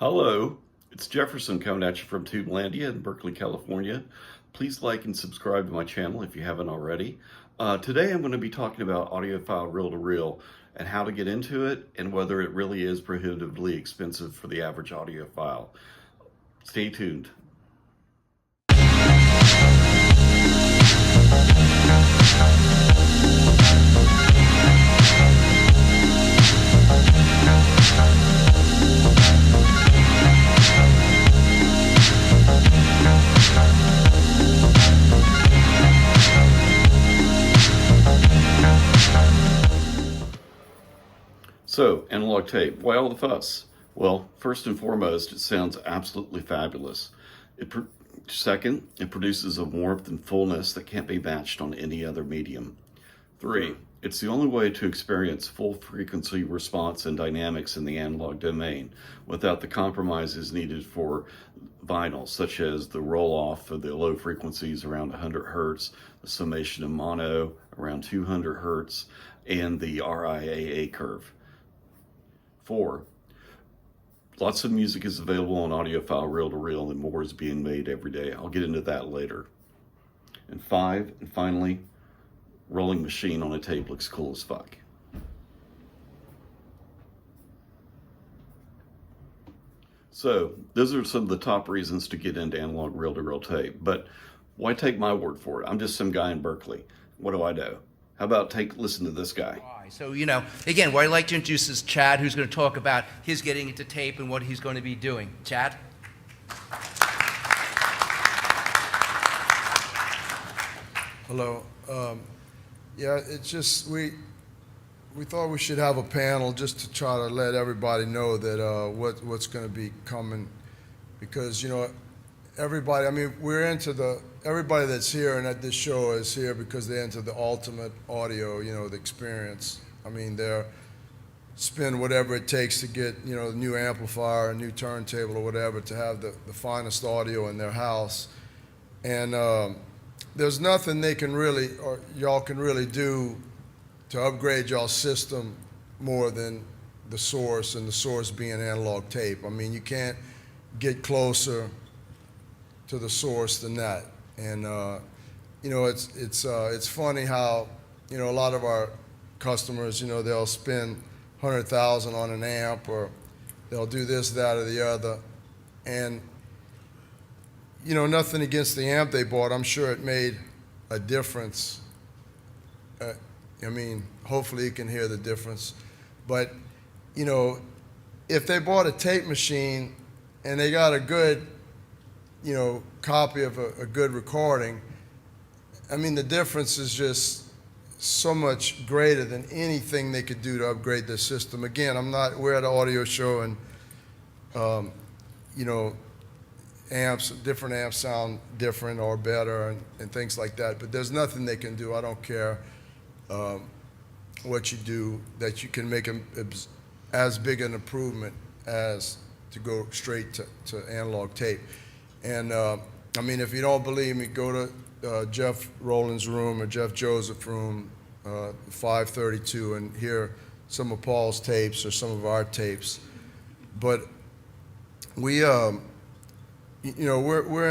Hello, it's Jefferson coming at you from Tubelandia in Berkeley, California. Please like and subscribe to my channel if you haven't already. Today I'm going to be talking about audiophile reel-to-reel and how to get into it and whether it really is prohibitively expensive for the average audiophile. Stay tuned. So, analog tape, why all the fuss? Well, first and foremost, it sounds absolutely fabulous. Second, it produces a warmth and fullness that can't be matched on any other medium. 3, it's the only way to experience full frequency response and dynamics in the analog domain without the compromises needed for vinyl, such as the roll-off of the low frequencies around 100 hertz, the summation of mono around 200 hertz, and the RIAA curve. 4, lots of music is available on audiophile reel-to-reel and more is being made every day. I'll get into that later. And 5, and finally, rolling machine on a tape looks cool as fuck. So those are some of the top reasons to get into analog reel-to-reel tape, but why take my word for it? I'm just some guy in Berkeley. What do I know? How about listen to this guy? So, again, what I'd like to introduce is Chad, who's going to talk about his getting into tape and what he's going to be doing. Chad? Hello. Yeah, it's just, we thought we should have a panel just to try to let everybody know that what's going to be coming, because, everybody, I mean, everybody that's here and at this show is here because they're into the ultimate audio, the experience. I mean, they're spend whatever it takes to get, a new amplifier, a new turntable or whatever to have the finest audio in their house. And there's nothing they can really, or y'all can really do to upgrade y'all system more than the source, and the source being analog tape. I mean, you can't get closer to the source than that. And it's funny how a lot of our customers, they'll spend 100,000 on an amp, or they'll do this, that, or the other, and nothing against the amp they bought. I'm sure it made a difference. I mean, hopefully you can hear the difference. But if they bought a tape machine and they got a good copy of a good recording, I mean, the difference is just so much greater than anything they could do to upgrade their system. Again, we're at an audio show, and, different amps sound different or better and things like that, but there's nothing they can do. I don't care what you do, that you can make as big an improvement as to go straight to analog tape. And I mean, if you don't believe me, go to Jeff Rowland's room or Jeff Joseph's room, 532, and hear some of Paul's tapes or some of our tapes. But we, we're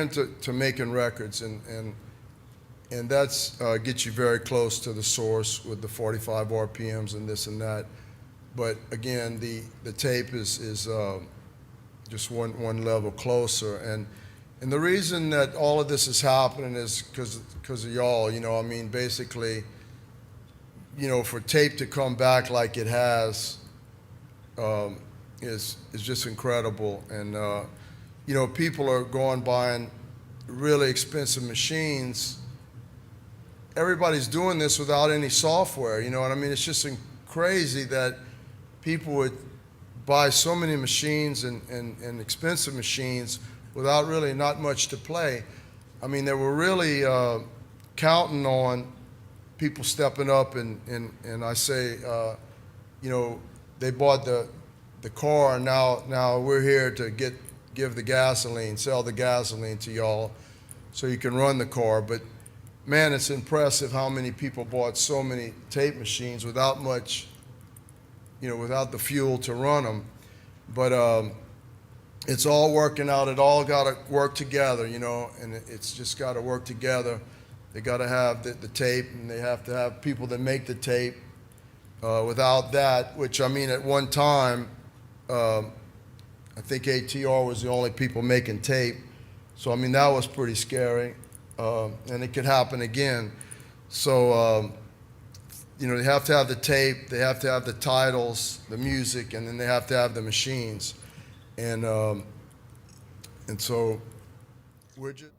into making records, and that's gets you very close to the source with the 45 RPMs and this and that. But again, the tape is just one level closer. And the reason that all of this is happening is because of y'all. I mean, basically, for tape to come back like it has is just incredible. And people are buying really expensive machines. Everybody's doing this without any software. You know what I mean? It's just crazy that people would buy so many machines and expensive machines without really not much to play. I mean, they were really counting on people stepping up, and I say, they bought the car, and now we're here to give the gasoline, sell the gasoline to y'all so you can run the car. But man, it's impressive how many people bought so many tape machines without much, without the fuel to run them. But it's all working out. It all got to work together, you know, and it's just got to work together. They got to have the tape, and they have to have people that make the tape. Without that, which I mean, at one time, I think ATR was the only people making tape. So I mean, that was pretty scary, and it could happen again. So you know, they have to have the tape, they have to have the titles, the music, and then they have to have the machines. And so we're just.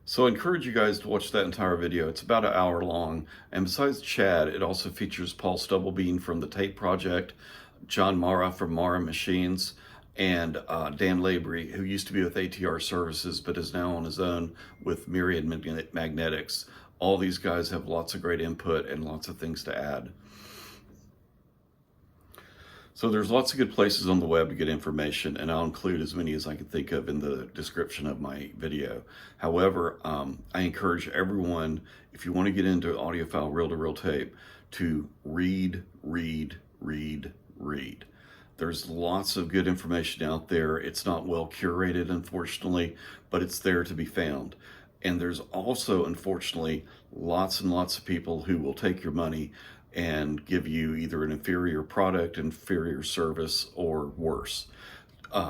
So I encourage you guys to watch that entire video. It's about an hour long. And besides Chad, it also features Paul Stubblebean from the Tape Project, John Mara from Mara Machines, and Dan Labrie, who used to be with ATR Services, but is now on his own with Myriad Magnetics. All these guys have lots of great input and lots of things to add. So there's lots of good places on the web to get information, and I'll include as many as I can think of in the description of my video. However, I encourage everyone, if you want to get into audiophile reel-to-reel tape, to read. There's lots of good information out there. It's not well curated, unfortunately, but it's there to be found. And there's also, unfortunately, lots and lots of people who will take your money and give you either an inferior product, inferior service, or worse,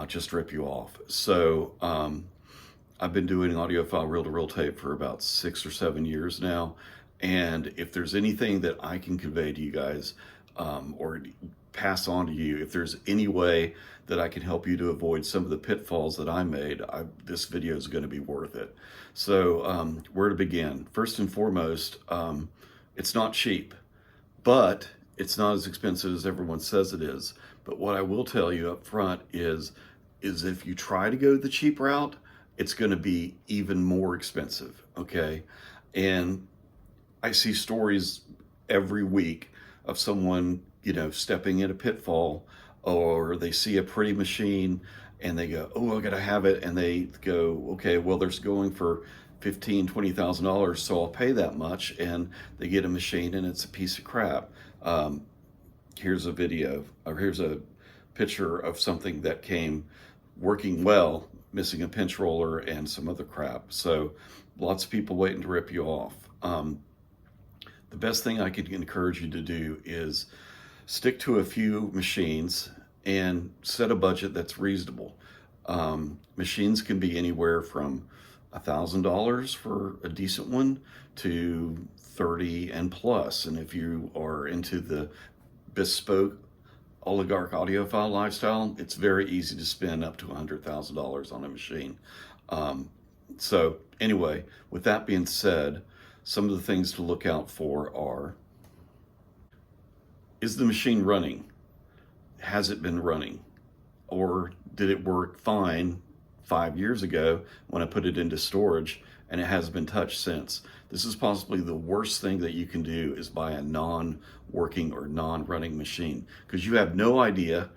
just rip you off. So I've been doing audiophile reel-to-reel tape for about 6 or 7 years now, and if there's anything that I can convey to you guys or pass on to you, if there's any way that I can help you to avoid some of the pitfalls that I made, this video is going to be worth it. So where to begin? First and foremost, it's not cheap. But it's not as expensive as everyone says it is. But what I will tell you up front is if you try to go the cheap route, it's going to be even more expensive, okay? And I see stories every week of someone, you know, stepping in a pitfall, or they see a pretty machine and they go, oh, I got to have it. And they go, okay, well, there's going for $15,000, $20,000, so I'll pay that much, and they get a machine and it's a piece of crap. Here's a video, or here's a picture of something that came working well, missing a pinch roller and some other crap. So lots of people waiting to rip you off. The best thing I could encourage you to do is stick to a few machines and set a budget that's reasonable. Machines can be anywhere from $1,000 for a decent one to 30 and plus. And if you are into the bespoke oligarch audiophile lifestyle, it's very easy to spend up to $100,000 on a machine. So anyway, with that being said, some of the things to look out for are, is the machine running? Has it been running? Or did it work fine 5 years ago when I put it into storage and it hasn't been touched since? This is possibly the worst thing that you can do, is buy a non-working or non-running machine, because you have no idea,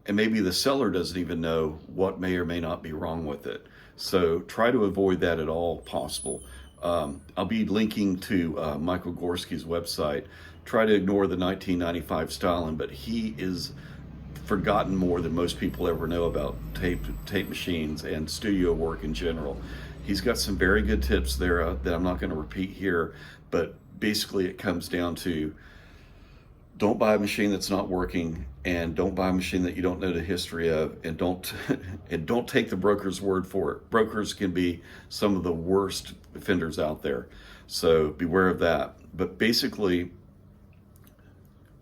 and maybe the seller doesn't even know what may or may not be wrong with it. So try to avoid that at all possible. I'll be linking to Michael Goreski's website. Try to ignore the 1995 styling, but he is forgotten more than most people ever know about tape machines and studio work in general. He's got some very good tips there that I'm not going to repeat here, but basically it comes down to, don't buy a machine that's not working, and don't buy a machine that you don't know the history of, and don't take the broker's word for it. Brokers can be some of the worst offenders out there, so beware of that. But basically,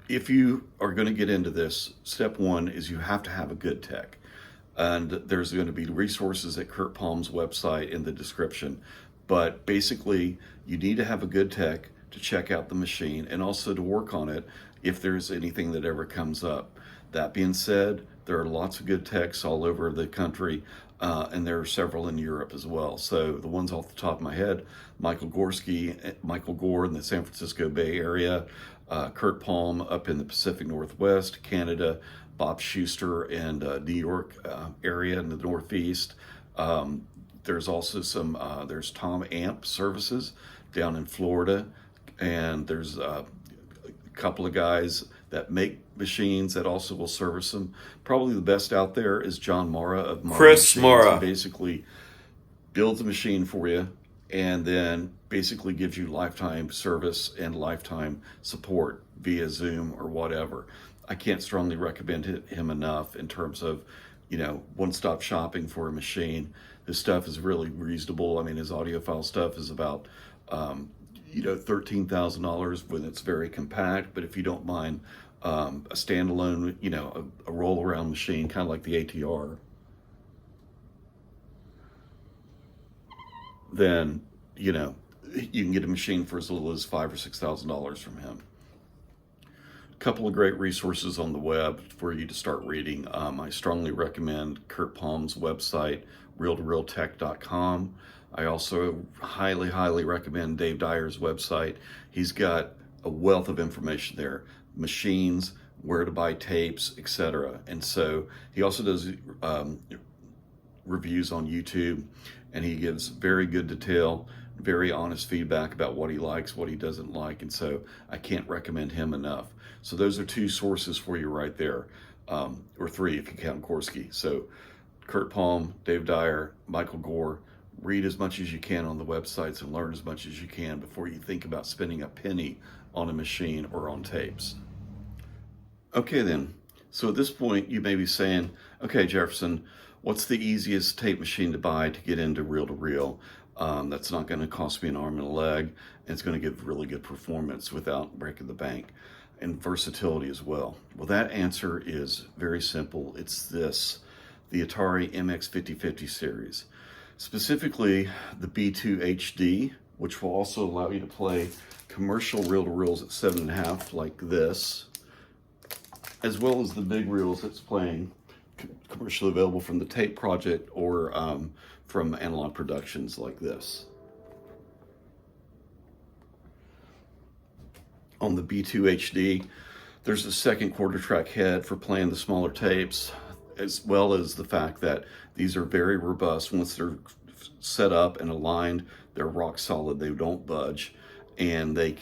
if you are going to get into this, step one is you have to have a good tech. And there's going to be resources at Curt Palme's website in the description. But basically, you need to have a good tech to check out the machine and also to work on it if there's anything that ever comes up. That being said, there are lots of good techs all over the country, and there are several in Europe as well. So the ones off the top of my head, Michael Gore in the San Francisco Bay Area, Curt Palme up in the Pacific Northwest, Canada, Bob Shuster in New York area in the Northeast. There's also there's Tom Amp Services down in Florida, and there's a couple of guys that make machines that also will service them. Probably the best out there is John Mara of Mara Chris Machines. Mara. He basically builds a machine for you and then basically gives you lifetime service and lifetime support via Zoom or whatever. I can't strongly recommend him enough in terms of, one-stop shopping for a machine. His stuff is really reasonable. I mean, his audiophile stuff is about, $13,000 when it's very compact. But if you don't mind a standalone, a roll-around machine, kind of like the ATR, then, you can get a machine for as little as $5,000 or $6,000 from him. A couple of great resources on the web for you to start reading. I strongly recommend Curt Palme's website, reel2reeltech.com. I also highly recommend Dave Dyer's website. He's got a wealth of information there, machines, where to buy tapes, etc. And so he also does reviews on YouTube, and he gives very good detail, very honest feedback about what he likes, what he doesn't like, and so I can't recommend him enough. So those are two sources for you right there, or three if you count Goreski. So Curt Palme, Dave Dyer, Michael Gore. Read as much as you can on the websites and learn as much as you can before you think about spending a penny on a machine or on tapes. Okay then, so at this point you may be saying, okay Jefferson, what's the easiest tape machine to buy to get into reel-to-reel? That's not going to cost me an arm and a leg, and it's going to give really good performance without breaking the bank, and versatility as well. Well, that answer is very simple. It's this, the Atari MX 5050 series. Specifically the B2 HD, which will also allow you to play commercial reel-to-reels at 7.5 like this, as well as the big reels that's playing commercially available from the Tape Project or from Analog Productions like this. On the B2 HD, there's a second quarter track head for playing the smaller tapes, as well as the fact that these are very robust. Once they're set up and aligned, they're rock solid, they don't budge, and they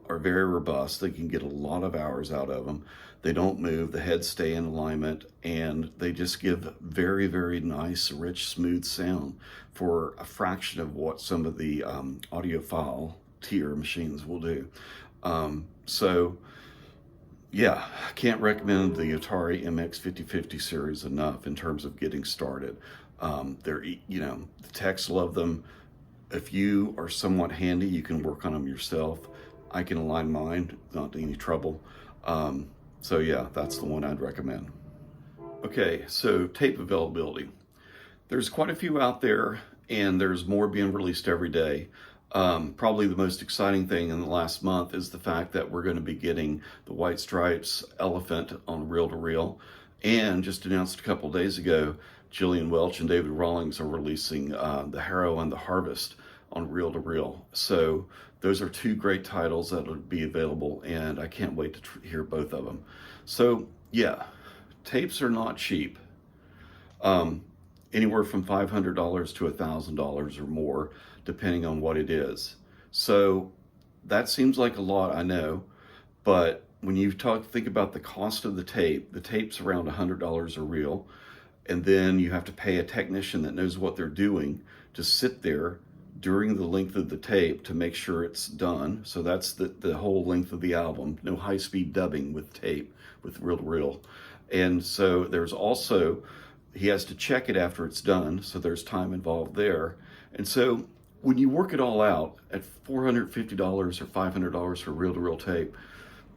are very robust. They can get a lot of hours out of them. They don't move, the heads stay in alignment, and they just give very, very nice, rich, smooth sound for a fraction of what some of the audiophile tier machines will do. So yeah, I can't recommend the Atari MX 5050 series enough in terms of getting started. The techs love them. If you are somewhat handy, you can work on them yourself. I can align mine, not any trouble. So yeah, that's the one I'd recommend. Okay, so tape availability. There's quite a few out there, and there's more being released every day. Probably the most exciting thing in the last month is the fact that we're going to be getting the White Stripes Elephant on reel-to-reel, and just announced a couple days ago, Jillian Welch and David Rawlings are releasing the Harrow and the Harvest on reel-to-reel. So those are two great titles that will be available, and I can't wait to hear both of them. So yeah, tapes are not cheap. Anywhere from $500 to $1,000 or more, depending on what it is. So that seems like a lot, I know, but when you think about the cost of the tape's around $100 a reel, and then you have to pay a technician that knows what they're doing to sit there during the length of the tape to make sure it's done. So that's the whole length of the album, no high-speed dubbing with tape, with reel-to-reel. And so there's also, he has to check it after it's done, so there's time involved there. And so when you work it all out at $450 or $500 for reel-to-reel tape,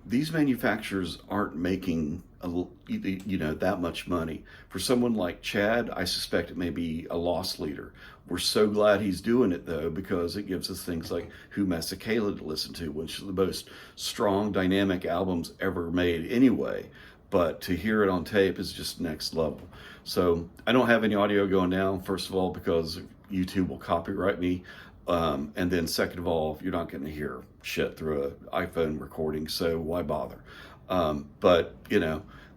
these manufacturers aren't making that much money. For someone like Chad, I suspect it may be a loss leader. We're so glad he's doing it though, because it gives us things like Who Masakela to listen to, which is the most strong, dynamic albums ever made anyway. But to hear it on tape is just next level. So I don't have any audio going down, first of all, because YouTube will copyright me. And then second of all, you're not going to hear shit through an iPhone recording, so why bother? But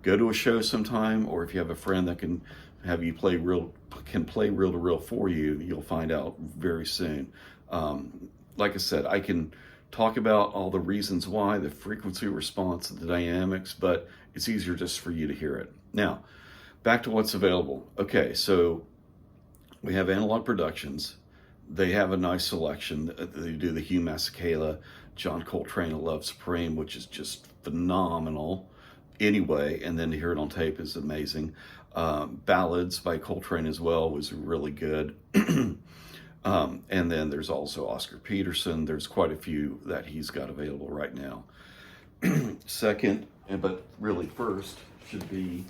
go to a show sometime, or if you have a friend that can have you play reel-to-reel for you, you'll find out very soon. Like I said, I can talk about all the reasons why, the frequency response, the dynamics, but it's easier just for you to hear it. Now, back to what's available. Okay, so we have Analog Productions. They have a nice selection. They do the Hugh Masekela, John Coltrane, and Love Supreme, which is just phenomenal anyway, and then to hear it on tape is amazing. Ballads by Coltrane as well was really good. And then there's also Oscar Peterson. There's quite a few that he's got available right now. Second, but really first, should be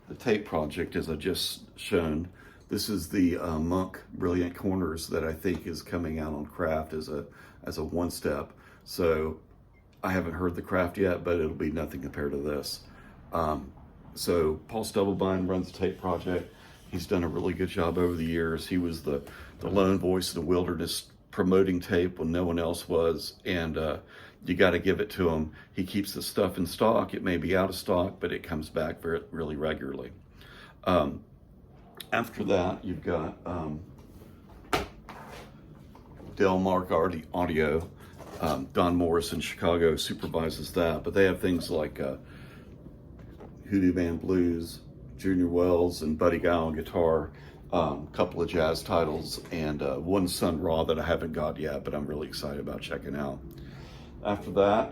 the tape project, as I just shown. This is the Monk Brilliant Corners that I think is coming out on Craft as a one-step. So I haven't heard the Craft yet, but it'll be nothing compared to this. So Paul Stubblebine runs the tape project. He's done a really good job over the years. He was the lone voice of the wilderness promoting tape when no one else was, and you got to give it to him. He keeps the stuff in stock. It may be out of stock, but it comes back really regularly. After that, you've got Delmark Audio. Don Morris in Chicago supervises that, but they have things like Hoodoo Band Blues, Junior Wells, and Buddy Guy on guitar, couple of jazz titles, and one Sun Ra that I haven't got yet, but I'm really excited about checking out. After that,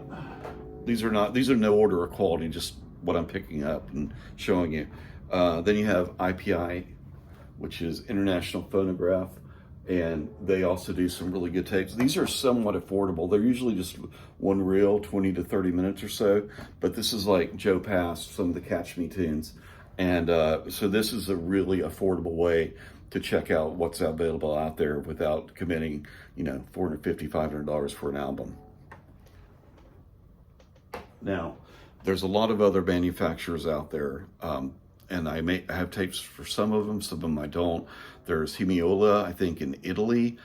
these are no order of quality, just what I'm picking up and showing you. Then you have IPI, which is International Phonograph, and they also do some really good tapes. These are somewhat affordable. They're usually just one reel, 20 to 30 minutes or so, but this is like Joe Pass, some of the Catch Me tunes. And so this is a really affordable way to check out what's available out there without committing, $450, $500 for an album. Now, there's a lot of other manufacturers out there, and I have tapes for some of them I don't. There's Hemiola, I think, in Italy.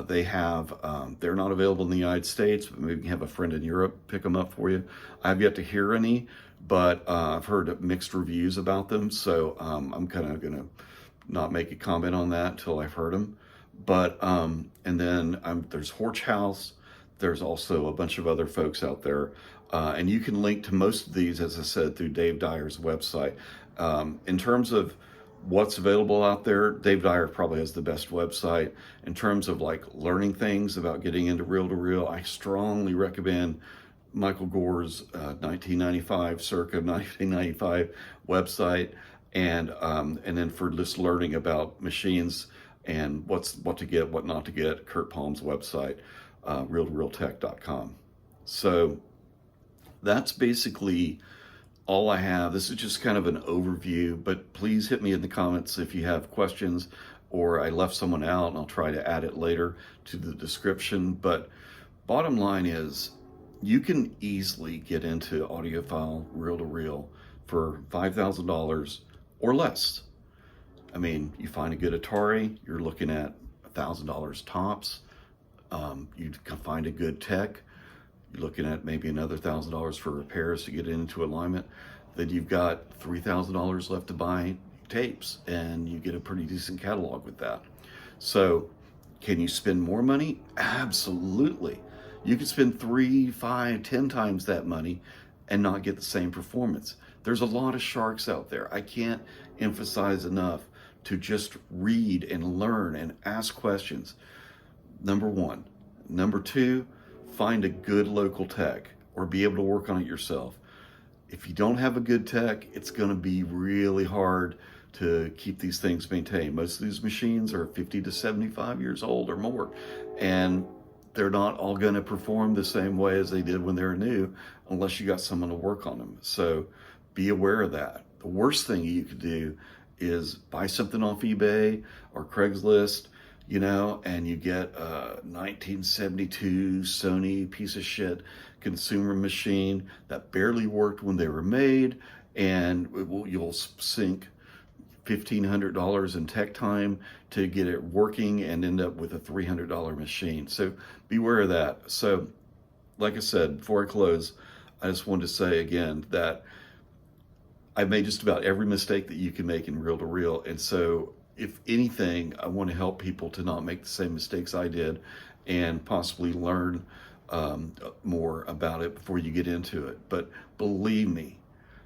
They have, they're not available in the United States, but maybe you can have a friend in Europe pick them up for you. I have yet to hear any, but I've heard mixed reviews about them, so I'm kind of gonna not make a comment on that until I've heard them. But, and then there's Hortch House. There's also a bunch of other folks out there. And you can link to most of these, as I said, through Dave Dyer's website. In terms of what's available out there, Dave Dyer probably has the best website. In terms of like learning things about getting into reel-to-reel, I strongly recommend Michael Gore's 1995, circa 1995 website. And then for just learning about machines and what to get, what not to get, Curt Palme's website, reel2reeltech.com. So that's basically all I have. This is just kind of an overview, but please hit me in the comments if you have questions, or I left someone out and I'll try to add it later to the description. But bottom line is, you can easily get into audiophile reel-to-reel for $5,000 or less. I mean, you find a good Atari, you're looking at $1,000 tops. You can find a good tech, you're looking at maybe another $1,000 for repairs to get into alignment. Then you've got $3,000 left to buy tapes, and you get a pretty decent catalog with that. So can you spend more money? Absolutely. You can spend 3, 5, 10 times that money and not get the same performance. There's a lot of sharks out there. I can't emphasize enough to just read and learn and ask questions. Number one. Number two, find a good local tech or be able to work on it yourself. If you don't have a good tech, it's going to be really hard to keep these things maintained. Most of these machines are 50 to 75 years old or more, and they're not all going to perform the same way as they did when they were new unless you got someone to work on them. So be aware of that. The worst thing you could do is buy something off eBay or Craigslist, and you get a 1972 Sony piece of shit consumer machine that barely worked when they were made, and you'll sink $1,500 in tech time to get it working and end up with a $300 machine. So beware of that. So like I said, before I close, I just wanted to say again that I've made just about every mistake that you can make in reel-to-reel. And so if anything, I want to help people to not make the same mistakes I did and possibly learn more about it before you get into it. But believe me,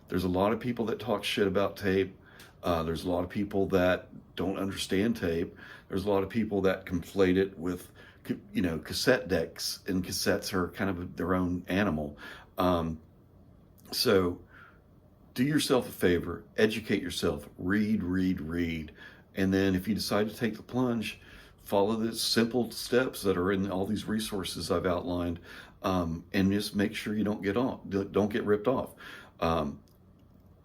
there's a lot of people that talk shit about tape. There's a lot of people that don't understand tape. There's a lot of people that conflate it with, cassette decks, and cassettes are kind of their own animal. So do yourself a favor, educate yourself, read, and then if you decide to take the plunge, follow the simple steps that are in all these resources I've outlined, and just make sure you don't get ripped off.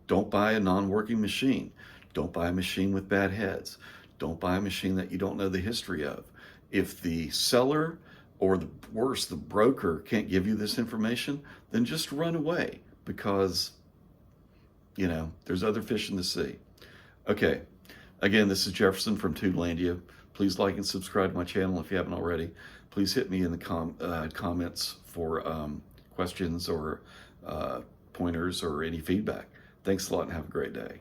Don't buy a non-working machine. Don't buy a machine with bad heads. Don't buy a machine that you don't know the history of. If the seller, or the worse, the broker, can't give you this information, then just run away, because there's other fish in the sea. Okay, again, this is Jefferson from Tubelandia. Please like and subscribe to my channel if you haven't already. Please hit me in the comments for questions or pointers or any feedback. Thanks a lot and have a great day.